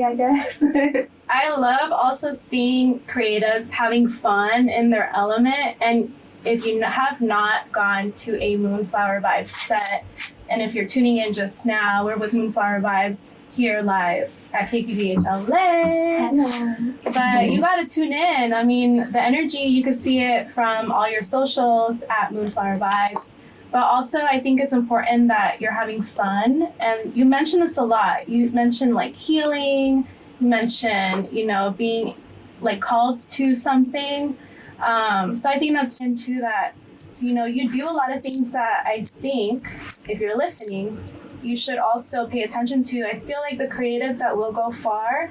I guess. I love also seeing creatives having fun in their element. And if you have not gone to a Moonflower Vibes set, and if you're tuning in just now, we're with Moonflower Vibes here live at KPBH LA. Hello. But you got to tune in. I mean, the energy, you can see it from all your socials at Moonflower Vibes. But also, I think it's important that you're having fun. And you mentioned this a lot. You mentioned like healing, you mentioned, being like called to something. So I think that's into that, you do a lot of things that I think, if you're listening, you should also pay attention to. I feel like the creatives that will go far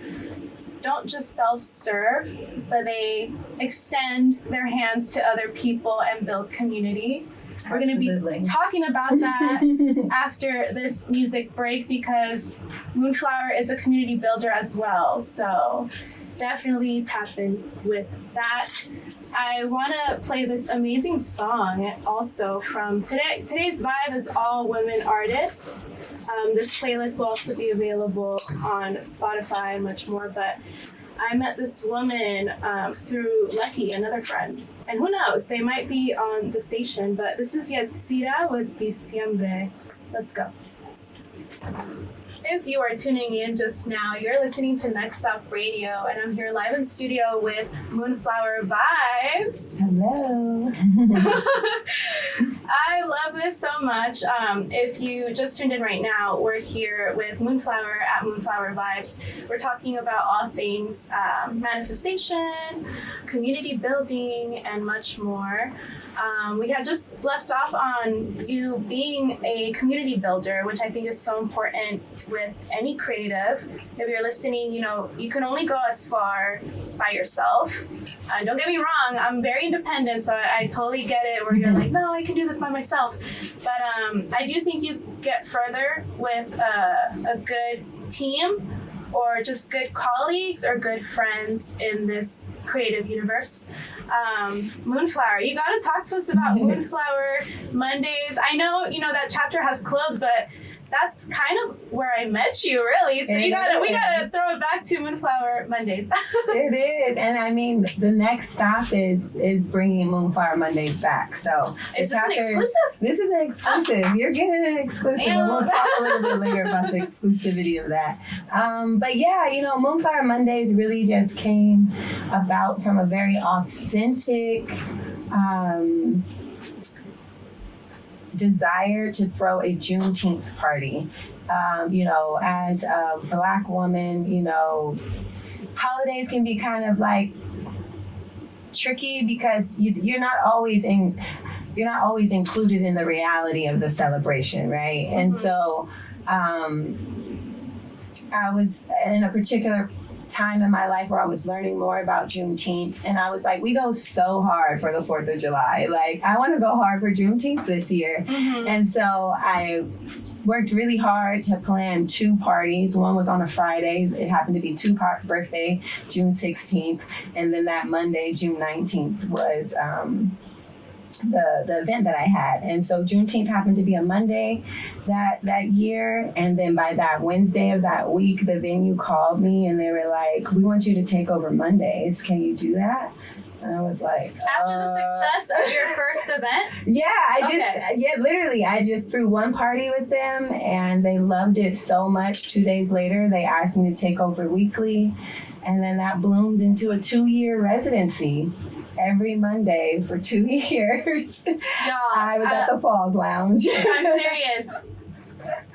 don't just self-serve, but they extend their hands to other people and build community. We're going to be talking about that after this music break because Moonflower is a community builder as well. So definitely tap in with that. I want to play this amazing song also from today's vibe is all women artists. This playlist will also be available on Spotify and much more, but I met this woman through Lucky, another friend. And who knows, they might be on the station, but this is Yatsira with Diciembre. Let's go. If you are tuning in just now, you're listening to Next Stop Radio, and I'm here live in studio with Moonflower Vibes. Hello. I love this so much. If you just tuned in right now, we're here with Moonflower at Moonflower Vibes. We're talking about all things manifestation, community building, and much more. We had just left off on you being a community builder, which I think is so important with any creative. If you're listening, you can only go as far by yourself. Don't get me wrong, I'm very independent, so I totally get it where you're like, no, I can do this by myself. But I do think you get further with a good team or just good colleagues or good friends in this creative universe. Moonflower, you got to talk to us about Moonflower Mondays. I know, that chapter has closed, but that's kind of where I met you, really. So we gotta throw it back to Moonflower Mondays. It is, and I mean the next stop is bringing Moonflower Mondays back. So is this an exclusive? This is an exclusive. You're getting an exclusive, and we'll talk a little bit later about the exclusivity of that. But yeah, Moonflower Mondays really just came about from a very authentic desire to throw a Juneteenth party. As a Black woman, holidays can be kind of like tricky because you're not always included in the reality of the celebration, right? Mm-hmm. And so I was in a particular time in my life where I was learning more about Juneteenth, and I was like, we go so hard for the 4th of July. Like, I want to go hard for Juneteenth this year. Mm-hmm. And so I worked really hard to plan 2 parties. One was on a Friday. It happened to be Tupac's birthday, June 16th. And then that Monday, June 19th, was the event that I had. And so Juneteenth happened to be a Monday that year. And then by that Wednesday of that week, the venue called me and they were like, we want you to take over Mondays. Can you do that? And I was like, after the success of your first event? Literally, I just threw one party with them and they loved it so much. 2 days later, they asked me to take over weekly. And then that bloomed into a 2-year residency. Every Monday for 2 years, I was at the Falls Lounge. I'm serious.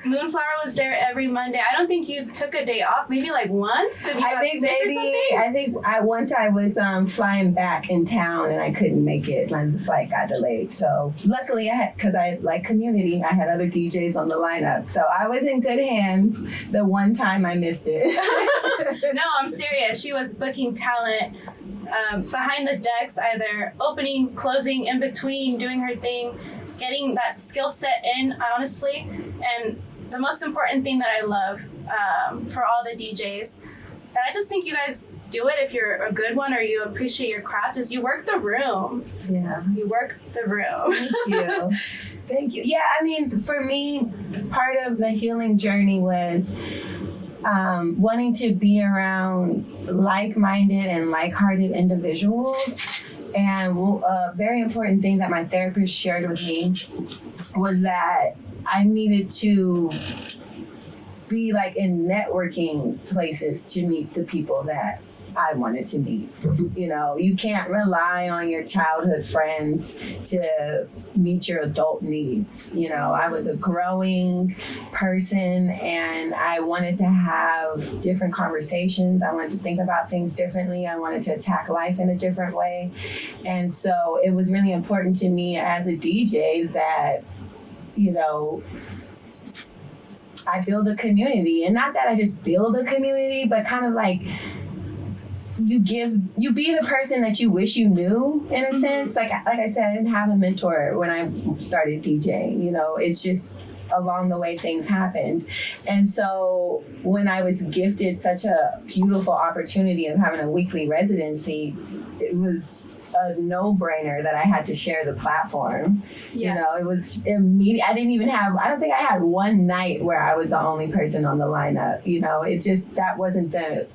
Moonflower was there every Monday. I don't think you took a day off, maybe like once. If you got sick or something? I think once I was flying back in town and I couldn't make it. My flight got delayed. So luckily because I like community, I had other DJs on the lineup. So I was in good hands the one time I missed it. No, I'm serious. She was booking talent behind the decks, either opening, closing, in between, doing her thing, getting that skill set in, honestly. And the most important thing that I love for all the DJs, that I just think you guys do it if you're a good one or you appreciate your craft, is you work the room. Yeah. You work the room. Thank you. Thank you. Yeah, I mean, for me, part of the healing journey was wanting to be around like-minded and like-hearted individuals. And a very important thing that my therapist shared with me was that I needed to be like in networking places to meet the people that I wanted to meet. You know, you can't rely on your childhood friends to meet your adult needs. You know, I was a growing person and I wanted to have different conversations. I wanted to think about things differently. I wanted to attack life in a different way. And so it was really important to me as a DJ that, you know, I build a community. And not that I just build a community, but kind of like you be the person that you wish you knew, in a sense. Like I said, I didn't have a mentor when I started DJing. You know, it's just along the way things happened. And so when I was gifted such a beautiful opportunity of having a weekly residency, it was a no-brainer that I had to share the platform. Yes. You know, it was immediate. I don't think I had one night where I was the only person on the lineup. You know, that wasn't the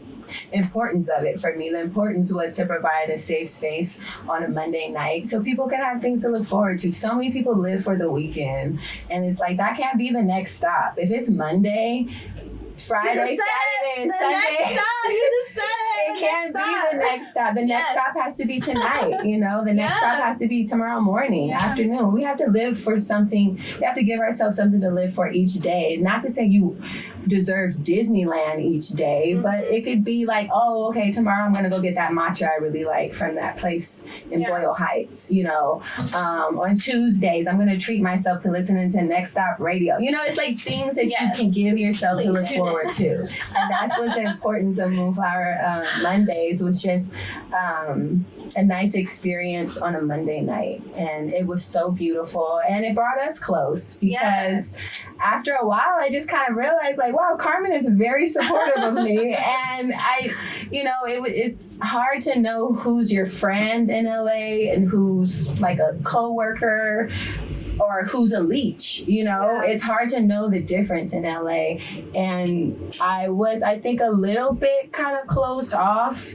importance of it for me. The importance was to provide a safe space on a Monday night so people can have things to look forward to. So many people live for the weekend, and it's like that can't be the next stop. If it's Monday, Friday, Saturday, and Sunday. It can't be the next stop. The next stop has to be tonight, you know? The next stop has to be tomorrow morning, afternoon. We have to live for something. We have to give ourselves something to live for each day. Not to say you deserve Disneyland each day, but it could be like, oh, okay, tomorrow I'm going to go get that matcha I really like from that place in Boyle Heights, you know? On Tuesdays, I'm going to treat myself to listening to Next Stop Radio. You know, it's like things that you can give yourself to look forward to. And that's what the importance of Moonflower Mondays was, just a nice experience on a Monday night. And it was so beautiful. And it brought us close because after a while, I just kind of realized like, wow, Carmen is very supportive of me. And it's hard to know who's your friend in LA and who's like a coworker or who's a leech, you know? It's hard to know the difference in LA. And I was, I think, a little bit kind of closed off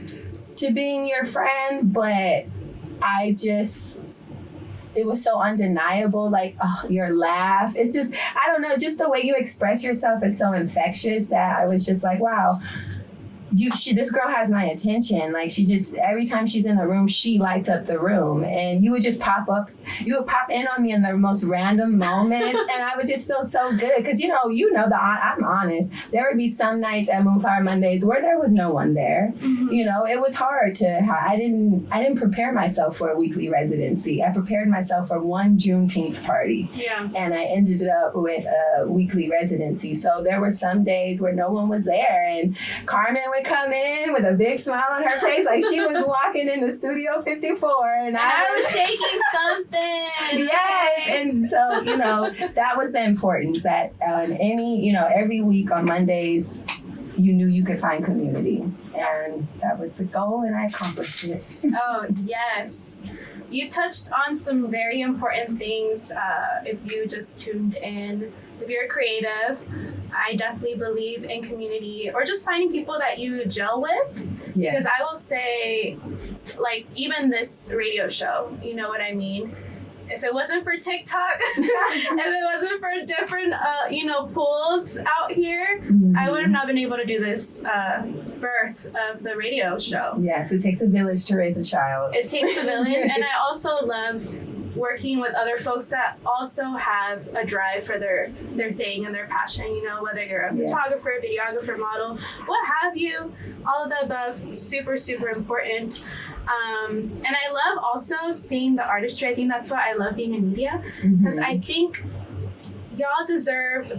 to being your friend, but it was so undeniable, like, oh, your laugh. It's just, I don't know, just the way you express yourself is so infectious that I was just like, wow, this girl has my attention. Like, she just, every time she's in the room, she lights up the room. And you would just pop in on me in the most random moments. And I would just feel so good. Because, I'm honest. There would be some nights at Moonflower Mondays where there was no one there. Mm-hmm. You know, it was hard I didn't prepare myself for a weekly residency. I prepared myself for one Juneteenth party. Yeah. And I ended up with a weekly residency. So there were some days where no one was there. And Carmen would come in with a big smile on her face like she was walking into Studio 54 and I was shaking something. Yes. And so, that was the importance that on every week on Mondays, you knew you could find community. And that was the goal, and I accomplished it. Oh, yes. You touched on some very important things if you just tuned in. If you're creative, I definitely believe in community or just finding people that you gel with. Yes. Because I will say, like, even this radio show, you know what I mean? If it wasn't for TikTok, if it wasn't for different, pools out here, mm-hmm. I would have not been able to do this birth of the radio show. Yes, it takes a village to raise a child. It takes a village, and I also love working with other folks that also have a drive for their thing and their passion, whether you're a photographer, videographer, model, what have you, all of the above, super, super important. And I love also seeing the artistry. I think that's why I love being in media, because I think y'all deserve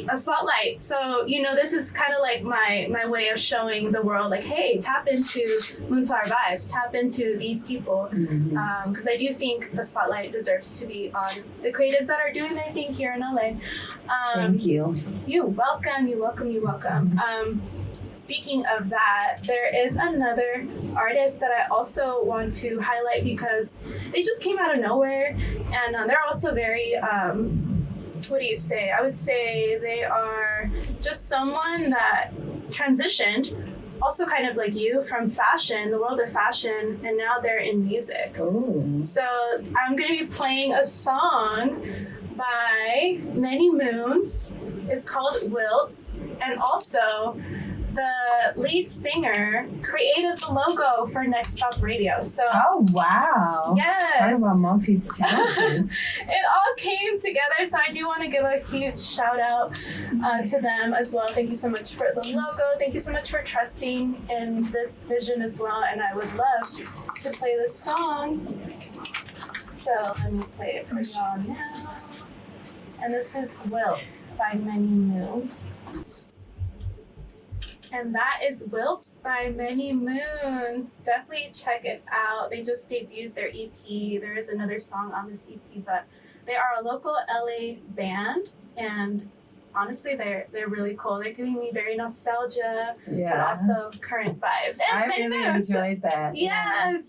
a spotlight. So, this is kind of like my way of showing the world, like, hey, tap into Moonflower Vibes, tap into these people. Because I do think the spotlight deserves to be on the creatives that are doing their thing here in LA. Thank you. You're welcome. Speaking of that, there is another artist that I also want to highlight because they just came out of nowhere, and they're also very, what do you say? I would say they are just someone that transitioned, also kind of like you, from fashion, the world of fashion, and now they're in music. Ooh. So I'm going to be playing a song by Many Moons. It's called Wilts, and also the lead singer created the logo for Next Stop Radio. So Oh, wow. yes, Talk about multi-talented. it all came together. So I do want to give a huge shout out to them as well. Thank you so much for the logo. Thank you so much for trusting in this vision as well. And I would love to play this song. So let me play it for y'all now. And this is Wilts by Many Moons. And that is Wilts by Many Moons. Definitely check it out. They just debuted their EP. There is another song on this EP, but they are a local LA band, and honestly, they're really cool. They're giving me very nostalgia, but also current vibes. And I Many really Moons. enjoyed that. Yes.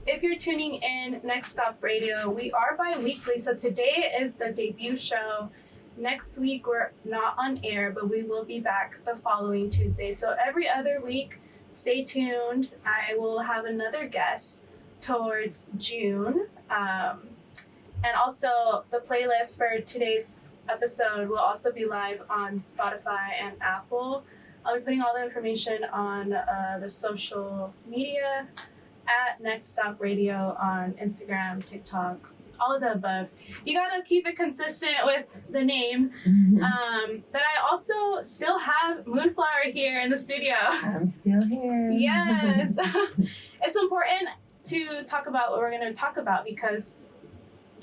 If you're tuning in Next Stop Radio, we are bi-weekly. So today is the debut show. Next week, we're not on air, but we will be back the following Tuesday. So every other week, stay tuned. I will have another guest towards June. And also, the playlist for today's episode will also be live on Spotify and Apple. I'll be putting all the information on the social media at Next Stop Radio on Instagram, TikTok, all of the above. You gotta keep it consistent with the name. But I also still have Moonflower here in the studio. I'm still here. Yes. It's important to talk about what we're gonna talk about, because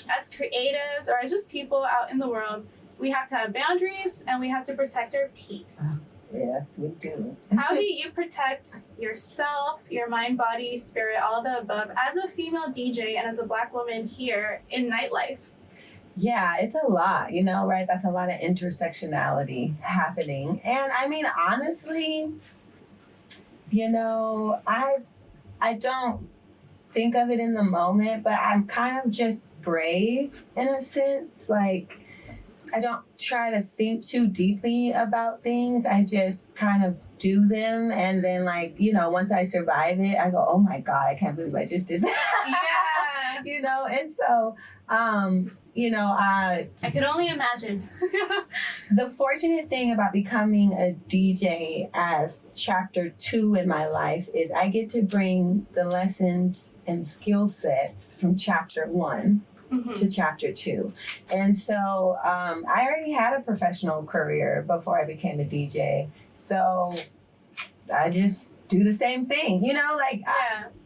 as creatives or as just people out in the world, we have to have boundaries and we have to protect our peace. Yes, we do. How do you protect yourself, your mind, body, spirit, all the above, as a female DJ and as a Black woman here in nightlife? Yeah, it's a lot, right? That's a lot of intersectionality happening. And I mean, honestly, I don't think of it in the moment, but I'm kind of just brave in a sense. Like, I don't try to think too deeply about things. I just kind of do them. And then, once I survive it, I go, oh my God, I can't believe I just did that. Yeah. And so, I can only imagine. the fortunate thing about becoming a DJ as chapter 2 in my life is I get to bring the lessons and skill sets from chapter 1 to chapter 2. And so I already had a professional career before I became a DJ. So I just do the same thing,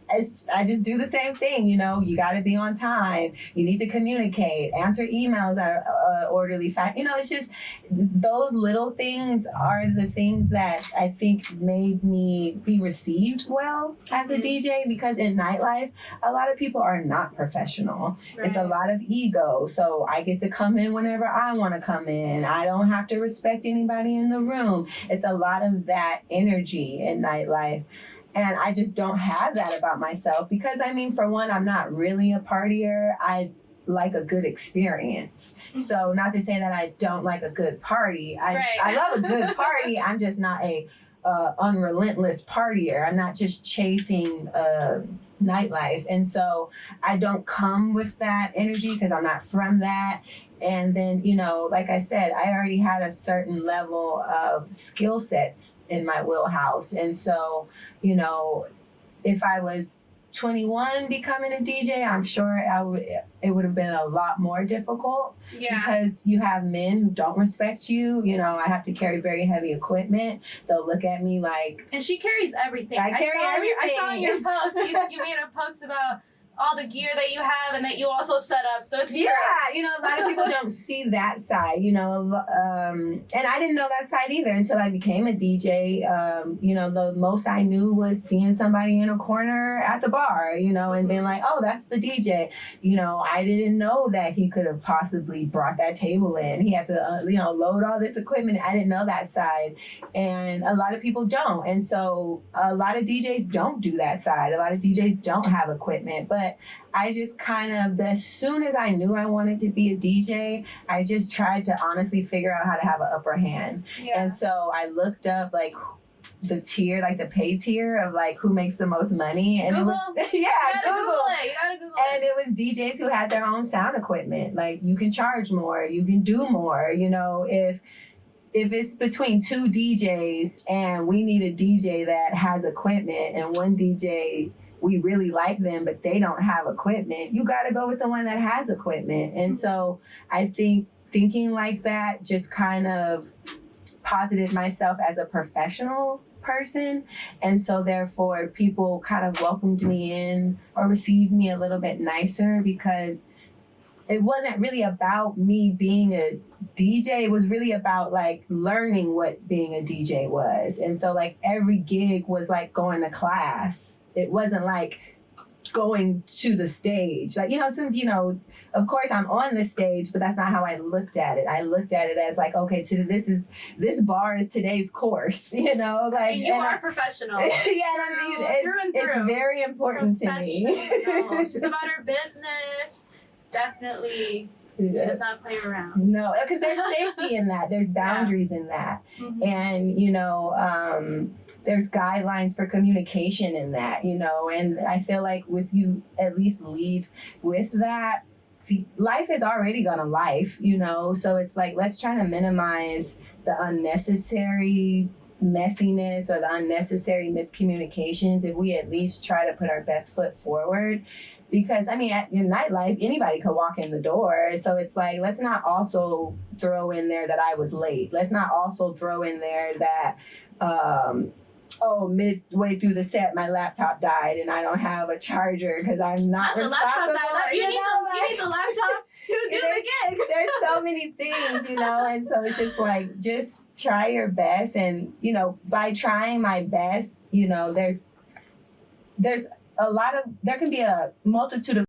I just do the same thing. You got to be on time. You need to communicate, answer emails at an orderly fashion. It's just those little things are the things that I think made me be received well as a DJ, because in nightlife, a lot of people are not professional. Right. It's a lot of ego. So I get to come in whenever I want to come in. I don't have to respect anybody in the room. It's a lot of that energy in nightlife. And I just don't have that about myself because, for one, I'm not really a partier. I like a good experience. So not to say that I don't like a good party. I love a good party. I'm just not a unrelentless partier. I'm not just chasing nightlife. And so I don't come with that energy because I'm not from that. And then, like I said, I already had a certain level of skill sets in my wheelhouse. And so, if I was 21 becoming a DJ, I'm sure it would have been a lot more difficult because you have men who don't respect you. I have to carry very heavy equipment. They'll look at me like... And she carries everything. I carry everything. I saw your post. You made a post about all the gear that you have and that you also set up. So it's true. A lot of people don't see that side, and I didn't know that side either until I became a DJ. The most I knew was seeing somebody in a corner at the bar, and being like, oh, that's the DJ. I didn't know that he could have possibly brought that table in. He had to, load all this equipment. I didn't know that side. And a lot of people don't. And so a lot of DJs don't do that side. A lot of DJs don't have equipment. But but I just kind of, as soon as I knew I wanted to be a DJ, I just tried to honestly figure out how to have an upper hand. Yeah. And so I looked up like the tier, like the pay tier of like who makes the most money. And Google? It was, yeah, You gotta Google and it. it was DJs who had their own sound equipment. Like you can charge more, you can do more. You know, if it's between two DJs and we need a DJ that has equipment and one DJ, we really like them, but they don't have equipment, you got to go with the one that has equipment. And so I think thinking like that just kind of posited myself as a professional person. And so therefore people kind of welcomed me in or received me a little bit nicer, because it wasn't really about me being a DJ. It was really about like learning what being a DJ was. And so like every gig was like going to class. It wasn't like going to the stage. Like, of course I'm on the stage, but that's not how I looked at it. I looked at it as like, okay, this bar is today's course, like. And you are professional. Yeah, and I mean, it's very important to me. She's about her business. Definitely. She does not play around. No, because there's safety in that. There's boundaries in that. Mm-hmm. And, there's guidelines for communication in that, and I feel like if you at least lead with that, life is already gonna life, so it's like, let's try to minimize the unnecessary messiness or the unnecessary miscommunications if we at least try to put our best foot forward. Because, in nightlife, anybody could walk in the door. So it's like, let's not also throw in there that I was late. Let's not also throw in there that, midway through the set, my laptop died and I don't have a charger because I'm not responsible. You need the laptop to do the gig. There's so many things, and so it's just like, just try your best. And, by trying my best, there can be a multitude of